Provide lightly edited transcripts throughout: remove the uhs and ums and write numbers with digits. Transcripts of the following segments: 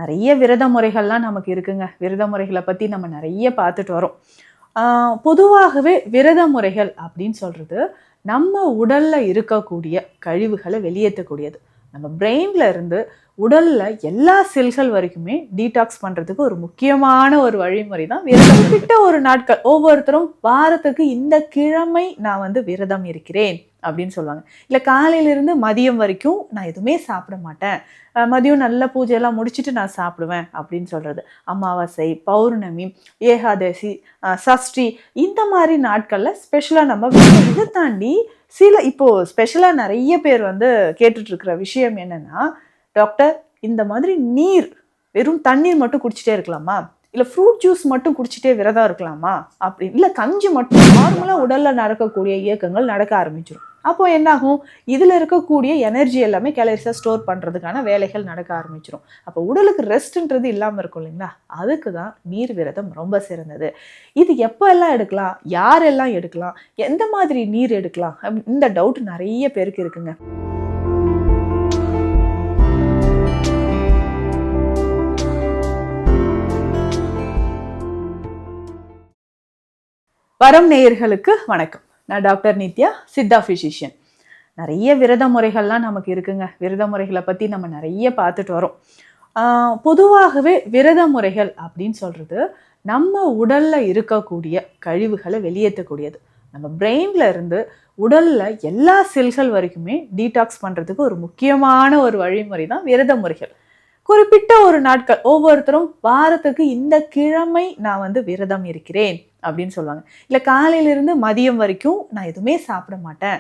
நிறைய விரத முறைகள்லாம் நமக்கு இருக்குங்க. விரத முறைகளை பத்தி நம்ம நிறைய பார்த்துட்டு வரோம். பொதுவாகவே விரத முறைகள் அப்படின்னு சொல்றது, நம்ம உடல்ல இருக்கக்கூடிய கழிவுகளை வெளியேற்றக்கூடியது. நம்ம பிரெயின்ல இருந்து உடல்ல எல்லா செல்கள் வரைக்குமே டீடாக்ஸ் பண்றதுக்கு ஒரு முக்கியமான ஒரு வழிமுறை தான் விரதம். குறிப்பிட்ட ஒரு நாட்கள் ஒவ்வொருத்தரும் வாரத்துக்கு இந்த கிழமை நான் வந்து விரதம் இருக்கிறேன் அப்படின்னு சொல்லுவாங்க. இல்ல காலையில இருந்து மதியம் வரைக்கும் நான் எதுவுமே சாப்பிட மாட்டேன். மதியம் நல்ல பூஜையெல்லாம் முடிச்சுட்டு நான் சாப்பிடுவேன் அப்படின்னு சொல்றது. அமாவாசை, பௌர்ணமி, ஏகாதசி, சஷ்டி இந்த மாதிரி நாட்கள்ல ஸ்பெஷலா நம்ம இதை தாண்டி இப்போ ஸ்பெஷலா நிறைய பேர் வந்து கேட்டுட்டு இருக்கிற விஷயம் என்னன்னா, டாக்டர் இந்த மாதிரி வெறும் தண்ணீர் மட்டும் குடிச்சிட்டே இருக்கலாமா, இல்ல ஃப்ரூட் ஜூஸ் மட்டும் குடிச்சிட்டே விரதம் இருக்கலாமா, அப்படி இல்ல கஞ்சி மட்டும் நார்மலா உடல்ல நடக்கக்கூடிய இயக்கங்கள் நடக்க ஆரம்பிச்சிடும். அப்போ என்னாகும், இதுல இருக்கக்கூடிய எனர்ஜி எல்லாமே கேலரிஸா ஸ்டோர் பண்றதுக்கான வேலைகள் நடக்க ஆரம்பிச்சிடும். அப்போ உடலுக்கு ரெஸ்ட்ன்றது இல்லாம இருக்கும் இல்லைங்களா, அதுக்கு தான் நீர் விரதம் ரொம்ப சிறந்தது. இது எப்போ எல்லாம் எடுக்கலாம், யாரெல்லாம் எடுக்கலாம், எந்த மாதிரி நீர் எடுக்கலாம், இந்த டவுட் நிறைய பேருக்கு இருக்குங்க. வரம் நேயர்களுக்கு வணக்கம். நான் டாக்டர் நித்யா, சித்தா பிசிஷியன். நிறைய விரத முறைகள்லாம் நமக்கு இருக்குங்க. விரத முறைகளை பற்றி நம்ம நிறைய பார்த்துட்டு வரோம். பொதுவாகவே விரத முறைகள் அப்படின்னு சொல்கிறது, நம்ம உடலில் இருக்கக்கூடிய கழிவுகளை வெளியேற்றக்கூடியது. நம்ம பிரெயின்ல இருந்து உடலில் எல்லா செல்கள் வரைக்குமே டீடாக்ஸ் பண்ணுறதுக்கு ஒரு முக்கியமான ஒரு வழிமுறை தான் விரத முறைகள். குறிப்பிட்ட ஒரு நாட்கள் ஒவ்வொருத்தரும் வாரத்துக்கு இந்த கிழமை நான் வந்து விரதம் இருக்கிறேன் அப்படின்னு சொல்லுவாங்க. இல்ல காலையில இருந்து மதியம் வரைக்கும் நான் எதுவுமே சாப்பிட மாட்டேன்.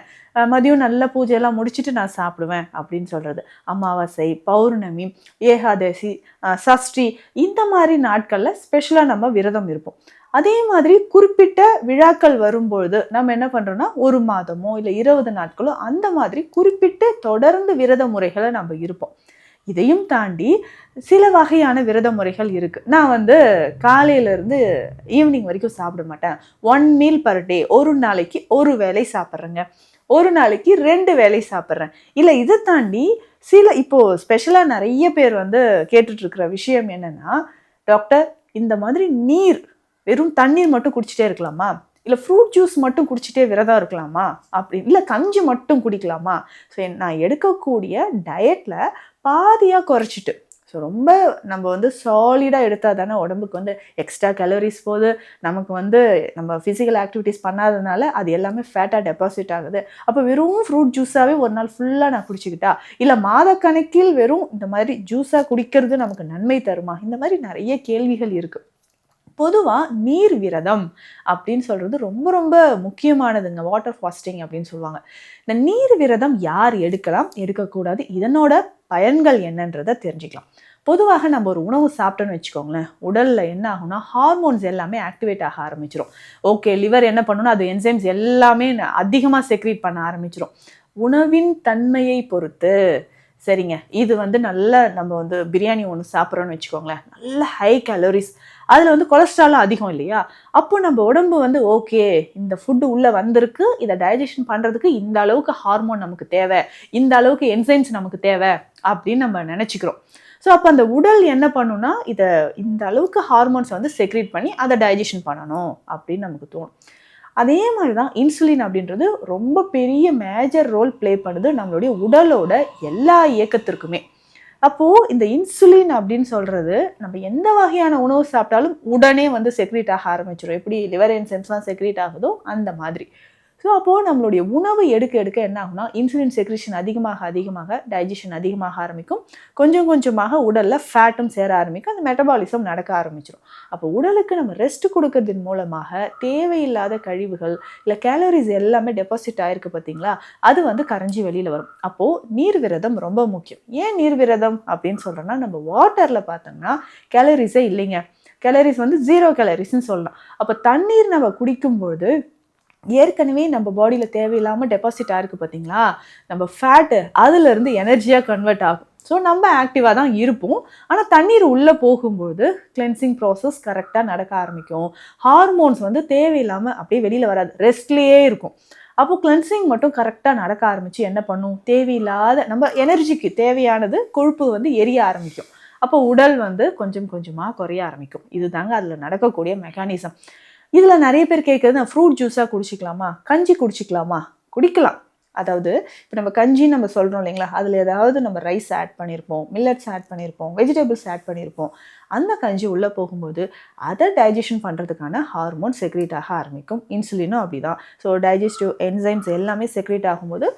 மதியம் நல்ல பூஜையெல்லாம் முடிச்சுட்டு நான் சாப்பிடுவேன் அப்படின்னு சொல்றது. அமாவாசை, பௌர்ணமி, ஏகாதசி, சஷ்டி இந்த மாதிரி நாட்கள்ல ஸ்பெஷலா நம்ம விரதம் இருப்போம். அதே மாதிரி குறிப்பிட்ட விழாக்கள் வரும்பொழுது நம்ம என்ன பண்றோம்னா, 1 மாதமோ இல்ல 20 நாட்களோ அந்த மாதிரி குறிப்பிட்டு தொடர்ந்து விரத முறைகளை நம்ம இருப்போம். இதையும் தாண்டி சில வகையான விரத முறைகள் இருக்கு. நான் வந்து காலையில இருந்து ஈவினிங் வரைக்கும் சாப்பிட மாட்டேன். 1 மீல் பர் டே, ஒரு நாளைக்கு ஒரு வேளை சாப்பிட்றேங்க, ஒரு நாளைக்கு 2 வேளை சாப்பிட்றேன். இல்லை இதை தாண்டி இப்போ ஸ்பெஷலா நிறைய பேர் வந்து கேட்டுட்டு இருக்கிற விஷயம் என்னன்னா, டாக்டர் இந்த மாதிரி வெறும் தண்ணீர் மட்டும் குடிச்சிட்டே இருக்கலாமா, இல்லை ஃப்ரூட் ஜூஸ் மட்டும் குடிச்சிட்டே விரதம் இருக்கலாமா, அப்படி இல்லை கஞ்சி மட்டும் குடிக்கலாமா, ஸோ நான் எடுக்கக்கூடிய டயட்ல பாதியாக குறைச்சிட்டு, ஸோ ரொம்ப நம்ம வந்து சாலிடாக எடுத்தால் தானே உடம்புக்கு வந்து எக்ஸ்ட்ரா கேலரிஸ் போகுது. நமக்கு வந்து நம்ம ஃபிசிக்கல் ஆக்டிவிட்டிஸ் பண்ணாததுனால அது எல்லாமே ஃபேட்டாக டெபாசிட் ஆகுது. அப்போ வெறும் ஃப்ரூட் ஜூஸாகவே ஒரு நாள் ஃபுல்லாக நான் குடிச்சிக்கிட்டா, இல்லை மாதக்கணக்கில் வெறும் இந்த மாதிரி ஜூஸாக குடிக்கிறது நமக்கு நன்மை தருமா, இந்த மாதிரி நிறைய கேள்விகள் இருக்குது. பொதுவாக நீர் விரதம் அப்படின்னு சொல்கிறது ரொம்ப ரொம்ப முக்கியமானதுங்க. வாட்டர் ஃபாஸ்டிங் அப்படின்னு சொல்லுவாங்க. இந்த நீர் விரதம் யார் எடுக்கலாம், எடுக்கக்கூடாது, இதனோட பயன்கள் என்னன்றதை தெரிஞ்சுக்கலாம். பொதுவாக நம்ம ஒரு உணவு சாப்பிட்டோன்னு வச்சுக்கோங்களேன், உடலில் என்ன ஆகும்னா ஹார்மோன்ஸ் எல்லாமே ஆக்டிவேட் ஆக ஆரம்பிச்சிடும். ஓகே, லிவர் என்ன பண்ணணும்னா அது என்சைம்ஸ் எல்லாமே அதிகமாக செக்ரீட் பண்ண ஆரம்பிச்சிடும். உணவின் தன்மையை பொறுத்து சரிங்க. இது வந்து நல்ல நம்ம வந்து பிரியாணி ஒன்று சாப்பிட்றோன்னு வச்சுக்கோங்களேன், நல்ல ஹை கேலரிஸ், அதில் வந்து கொலஸ்ட்ராலும் அதிகம் இல்லையா, அப்போ நம்ம உடம்பு வந்து ஓகே இந்த ஃபுட்டு உள்ளே வந்திருக்கு, இதை டைஜஷன் பண்ணுறதுக்கு இந்த அளவுக்கு ஹார்மோன் நமக்கு தேவை, இந்த அளவுக்கு என்சைம்ஸ் நமக்கு தேவை அப்படின்னு நம்ம நினச்சிக்கிறோம். ஸோ அப்போ அந்த உடல் என்ன பண்ணுன்னா, இந்த அளவுக்கு ஹார்மோன்ஸை வந்து செக்ரீட் பண்ணி அதை டைஜஷன் பண்ணணும் அப்படின்னு நமக்கு தோணும். அதே மாதிரி தான் இன்சுலின் அப்படின்றது ரொம்ப பெரிய மேஜர் ரோல் ப்ளே பண்ணுது நம்மளுடைய உடலோட எல்லா இயக்கத்திற்குமே. அப்போது இந்த இன்சுலின் அப்படின்னு சொல்கிறது, நம்ம எந்த வகையான உணவு சாப்பிட்டாலும் உடனே வந்து செக்ரீட் ஆக ஆரம்பிச்சிடும். எப்படி லிவர் என்சைம்ஸ்லாம் செக்ரீட் ஆகுதோ அந்த மாதிரி. ஸோ அப்போது நம்மளுடைய உணவு எடுக்க எடுக்க என்ன ஆகும்னா, இன்சுலின் செக்ரேஷன் அதிகமாக டைஜஷன் அதிகமாக ஆரம்பிக்கும். கொஞ்சம் கொஞ்சமாக உடலில் ஃபேட்டும் சேர ஆரம்பிக்கும். அந்த மெட்டபாலிசம் நடக்க ஆரம்பிச்சிடும். அப்போ உடலுக்கு நம்ம ரெஸ்ட் கொடுக்கறதின் மூலமாக தேவையில்லாத கழிவுகள் இல்லை கேலரிஸ் எல்லாமே டெபாசிட் ஆகிருக்கு பார்த்தீங்களா, அது வந்து கரைஞ்சி வெளியில் வரும். அப்போது நீர் விரதம் ரொம்ப முக்கியம். ஏன் நீர் விரதம் அப்படின்னு சொல்கிறோன்னா, நம்ம வாட்டரில் பார்த்தோம்னா கேலரிஸே இல்லைங்க. கேலரிஸ் வந்து 0 கேலரிஸ்ன்னு சொல்லலாம். அப்போ தண்ணீர் நம்ம குடிக்கும்பொழுது ஏற்கனவே நம்ம பாடியில் தேவையில்லாமல் டெபாசிட் ஆகிருக்கு பார்த்தீங்களா, நம்ம ஃபேட்டு அதிலிருந்து எனர்ஜியாக கன்வெர்ட் ஆகும். ஸோ நம்ம ஆக்டிவாக தான் இருப்போம். ஆனால் தண்ணீர் உள்ளே போகும்போது கிளென்சிங் ப்ராசஸ் கரெக்டாக நடக்க ஆரம்பிக்கும். ஹார்மோன்ஸ் வந்து தேவையில்லாமல் அப்படியே வெளியில் வராது, ரெஸ்ட்லேயே இருக்கும். அப்போது கிளென்சிங் மட்டும் கரெக்டாக நடக்க ஆரம்பித்து என்ன பண்ணும், தேவையில்லாத நம்ம எனர்ஜிக்கு தேவையானது கொழுப்பு வந்து எரிய ஆரம்பிக்கும். அப்போ உடல் வந்து கொஞ்சம் கொஞ்சமாக குறைய ஆரம்பிக்கும். இதுதாங்க அதில் நடக்கக்கூடிய மெக்கானிசம். இதில் நிறைய பேர் கேட்குறது, நான் ஃப்ரூட் ஜூஸாக குடிச்சிக்கலாமா, கஞ்சி குடிச்சிக்கலாமா? குடிக்கலாம். அதாவது இப்போ நம்ம கஞ்சின்னு நம்ம சொல்கிறோம் இல்லைங்களா, அதில் ஏதாவது நம்ம ரைஸ் ஆட் பண்ணியிருப்போம், மில்லட்ஸ் ஆட் பண்ணியிருப்போம், வெஜிடபிள்ஸ் ஆட் பண்ணியிருப்போம். அந்த கஞ்சி உள்ளே போகும்போது அதை டைஜஷன் பண்ணுறதுக்கான ஹார்மோன் செக்ரேட் ஆக ஆரம்பிக்கும். இன்சுலினும் அப்படி தான். ஸோ டைஜஸ்டிவ் என்சைம்ஸ் எல்லாமே செக்ரேட் ஆகும்போது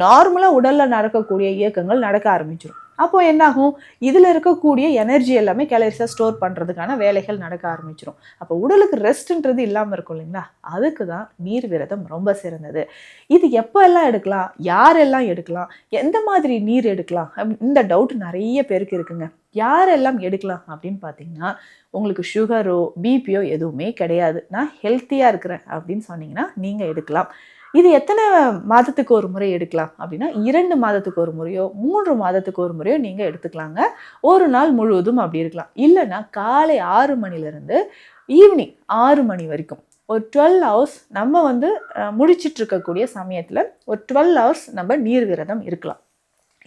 நார்மலாக உடலில் நடக்கக்கூடிய இயக்கங்கள் நடக்க ஆரம்பிச்சிடும். அப்போது என்னாகும், இதில் இருக்கக்கூடிய எனர்ஜி எல்லாமே கேலரிஸாக ஸ்டோர் பண்ணுறதுக்கான வேலைகள் நடக்க ஆரம்பிச்சிடும். அப்போ உடலுக்கு ரெஸ்ட்டுன்றது இல்லாமல் இருக்கும் இல்லைங்களா, அதுக்கு தான் நீர் விரதம் ரொம்ப சிறந்தது. இது எப்போ எல்லாம் எடுக்கலாம், யாரெல்லாம் எடுக்கலாம், எந்த மாதிரி நீர் எடுக்கலாம், இந்த டவுட் நிறைய பேருக்கு இருக்குங்க. யாரெல்லாம் எடுக்கலாம் அப்படின்னு பார்த்தீங்கன்னா, உங்களுக்கு சுகரோ பிபியோ எதுவுமே கிடையாது, நான் ஹெல்த்தியாக இருக்கிறேன் அப்படின்னு சொன்னீங்கன்னா நீங்கள் எடுக்கலாம். இது எத்தனை மாதத்துக்கு ஒரு முறை எடுக்கலாம் அப்படின்னா, 2 மாதத்துக்கு ஒரு முறையோ 3 மாதத்துக்கு ஒரு முறையோ நீங்கள் எடுத்துக்கலாங்க. ஒரு நாள் முழுவதும் அப்படி இருக்கலாம். இல்லைன்னா காலை 6 மணிலேருந்து ஈவினிங் 6 மணி வரைக்கும் ஒரு 12 ஹவர்ஸ் நம்ம வந்து முடிச்சிட்டு இருக்கக்கூடிய சமயத்தில் ஒரு 12 ஹவர்ஸ் நம்ம நீர் விரதம் இருக்கலாம்.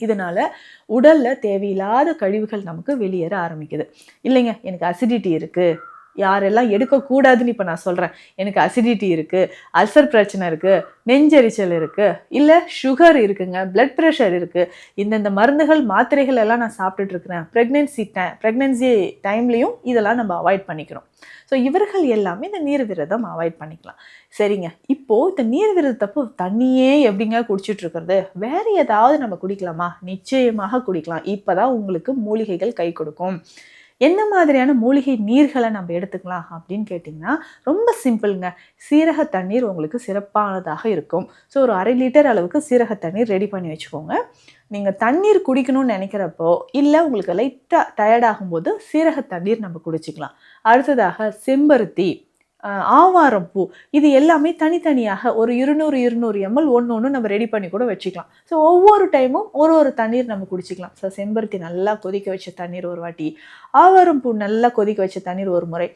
இதனால் உடலில் தேவையில்லாத கழிவுகள் நமக்கு வெளியேற ஆரம்பிக்குது. இல்லைங்க, எனக்கு அசிடிட்டி இருக்குது, யாரெல்லாம் எடுக்கக்கூடாதுன்னு இப்போ நான் சொல்கிறேன். எனக்கு அசிடிட்டி இருக்குது, அல்சர் பிரச்சனை இருக்குது, நெஞ்செரிச்சல் இருக்குது, இல்லை சுகர் இருக்குங்க, பிளட் ப்ரெஷர் இருக்குது, இந்தந்த மருந்துகள் மாத்திரைகள் எல்லாம் நான் சாப்பிட்டுட்ருக்கிறேன், ப்ரெக்னென்சி டைம்லேயும் இதெல்லாம் நம்ம அவாய்ட் பண்ணிக்கிறோம். ஸோ இவர்கள் எல்லாமே இந்த நீர் விரதம் அவாய்ட் பண்ணிக்கலாம். சரிங்க, இப்போது இந்த நீர் விரதத்தப்போ தண்ணியே எப்படிங்க குடிச்சிட்ருக்கிறது, வேறு ஏதாவது நம்ம குடிக்கலாமா? நிச்சயமாக குடிக்கலாம். இப்போ தான் உங்களுக்கு மூலிகைகள் கை கொடுக்கும். என்ன மாதிரியான மூலிகை நீர்களை நம்ம எடுத்துக்கலாம் அப்படின்னு கேட்டிங்கன்னா, ரொம்ப சிம்பிளுங்க. சீரக தண்ணீர் உங்களுக்கு சிறப்பானதாக இருக்கும். ஸோ ஒரு 1/2 லிட்டர் அளவுக்கு சீரக தண்ணீர் ரெடி பண்ணி வச்சுக்கோங்க. நீங்கள் தண்ணீர் குடிக்கணும்னு நினைக்கிறப்போ, இல்லை உங்களுக்கு லைட்டாக டயர்ட் ஆகும்போது சீரக தண்ணீர் நம்ம குடிச்சிக்கலாம். அடுத்ததாக செம்பருத்தி, ஆவாரம் பூ, இது எல்லாமே தனித்தனியாக ஒரு 200 ml ஒன்று நம்ம ரெடி பண்ணி கூட வச்சுக்கலாம். ஸோ ஒவ்வொரு டைமும் ஒரு தண்ணீர் நம்ம குடிச்சிக்கலாம். ஸோ செம்பருத்தி நல்லா கொதிக்க வச்ச தண்ணீர் ஒரு வாட்டி, ஆவாரம் பூ நல்லா கொதிக்க வச்ச தண்ணீர் ஒரு முறை,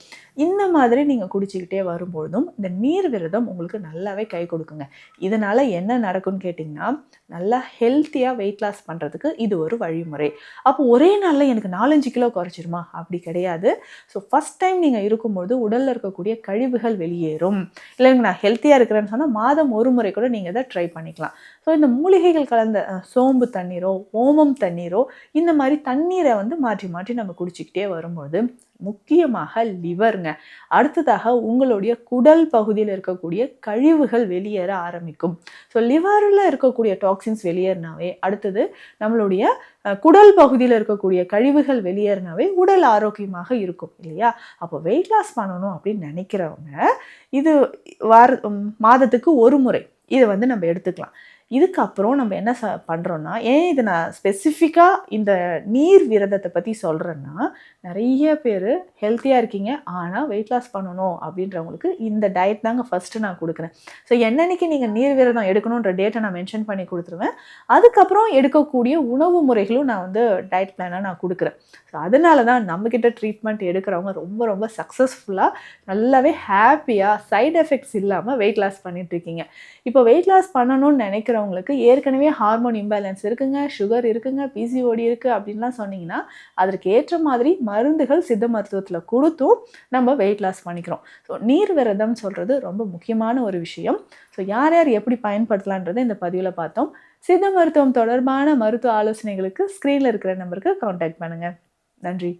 இந்த மாதிரி நீங்கள் குடிச்சிக்கிட்டே வரும்பொழுதும் இந்த நீர் விரதம் உங்களுக்கு நல்லாவே கை கொடுக்குங்க. இதனால் என்ன நடக்கும்னு கேட்டிங்கன்னா, நல்லா ஹெல்த்தியாக வெயிட் லாஸ் பண்ணுறதுக்கு இது ஒரு வழிமுறை. அப்போ ஒரே நாளில் எனக்கு 4-5 கிலோ குறைச்சிருமா? அப்படி கிடையாது. ஸோ ஃபஸ்ட் டைம் நீங்கள் இருக்கும்போது உடலில் இருக்கக்கூடிய கழிவுகள் வெளியேறும். இல்லைங்க, நான் ஹெல்த்தியாக இருக்கிறேன்னு சொன்னால் மாதம் ஒரு முறை கூட நீங்கள் இதை ட்ரை பண்ணிக்கலாம். ஸோ இந்த மூலிகைகள் கலந்த சோம்பு தண்ணீரோ ஓமம் தண்ணீரோ இந்த மாதிரி தண்ணீரை வந்து மாற்றி மாற்றி நம்ம குடிச்சிக்கிட்டே வரும்போது, முக்கியமாக லிவருங்க, அடுத்ததாக உங்களுடைய குடல் பகுதியில் இருக்கக்கூடிய கழிவுகள் வெளியேற ஆரம்பிக்கும். ஸோ லிவரில் இருக்கக்கூடிய டாக்ஸின்ஸ் வெளியேறினாவே, அடுத்தது நம்மளுடைய குடல் பகுதியில் இருக்கக்கூடிய கழிவுகள் வெளியேறினாவே உடல் ஆரோக்கியமாக இருக்கும் இல்லையா? அப்போ வெயிட் லாஸ் பண்ணணும் அப்படின்னு நினைக்கிறவங்க இது மாதத்துக்கு ஒரு முறை இதை வந்து நம்ம எடுத்துக்கலாம். இதுக்கப்புறம் நம்ம என்ன பண்ணுறோன்னா, ஏன் இதை நான் ஸ்பெசிஃபிக்காக இந்த நீர் விரதத்தை பற்றி சொல்கிறேன்னா, நிறைய பேர் ஹெல்த்தியாக இருக்கீங்க ஆனால் வெயிட் லாஸ் பண்ணணும் அப்படின்றவங்களுக்கு இந்த டயட் தாங்க ஃபஸ்ட்டு நான் கொடுக்குறேன். ஸோ என்னன்னைக்கு நீங்கள் நீர் விரதம் எடுக்கணுன்ற டேட்டை நான் மென்ஷன் பண்ணி கொடுத்துருவேன். அதுக்கப்புறம் எடுக்கக்கூடிய உணவு முறைகளும் நான் வந்து டயட் பிளானாக நான் கொடுக்குறேன். ஸோ அதனால தான் நம்மக்கிட்ட ட்ரீட்மெண்ட் எடுக்கிறவங்க ரொம்ப ரொம்ப சக்ஸஸ்ஃபுல்லாக நல்லாவே ஹாப்பியாக சைட் எஃபெக்ட்ஸ் இல்லாமல் வெயிட் லாஸ் பண்ணிகிட்ருக்கீங்க. இப்போ வெயிட் லாஸ் பண்ணணும்னு நினைக்கிறவங்களுக்கு ஏற்கனவே ஹார்மோன் இம்பேலன்ஸ் இருக்குங்க, சுகர் இருக்குங்க, பிசிஓடி இருக்குது அப்படின்லாம் சொன்னீங்கன்னா, அதற்கு ஏற்ற மாதிரி மருந்துகள் சித்த மருத்துவத்தில் கொடுத்தும் நம்ம வெயிட் லாஸ் பண்ணிக்கிறோம். ஸோ நீர் விரதம் சொல்கிறது ரொம்ப முக்கியமான ஒரு விஷயம். ஸோ யார் யார் எப்படி பயன்படுத்தலான்றதை இந்த பதிவில் பார்த்தோம். சித்த மருத்துவம் தொடர்பான மருத்துவ ஆலோசனைகளுக்கு ஸ்க்ரீனில் இருக்கிற நம்பருக்கு கான்டாக்ட் பண்ணுங்கள். நன்றி.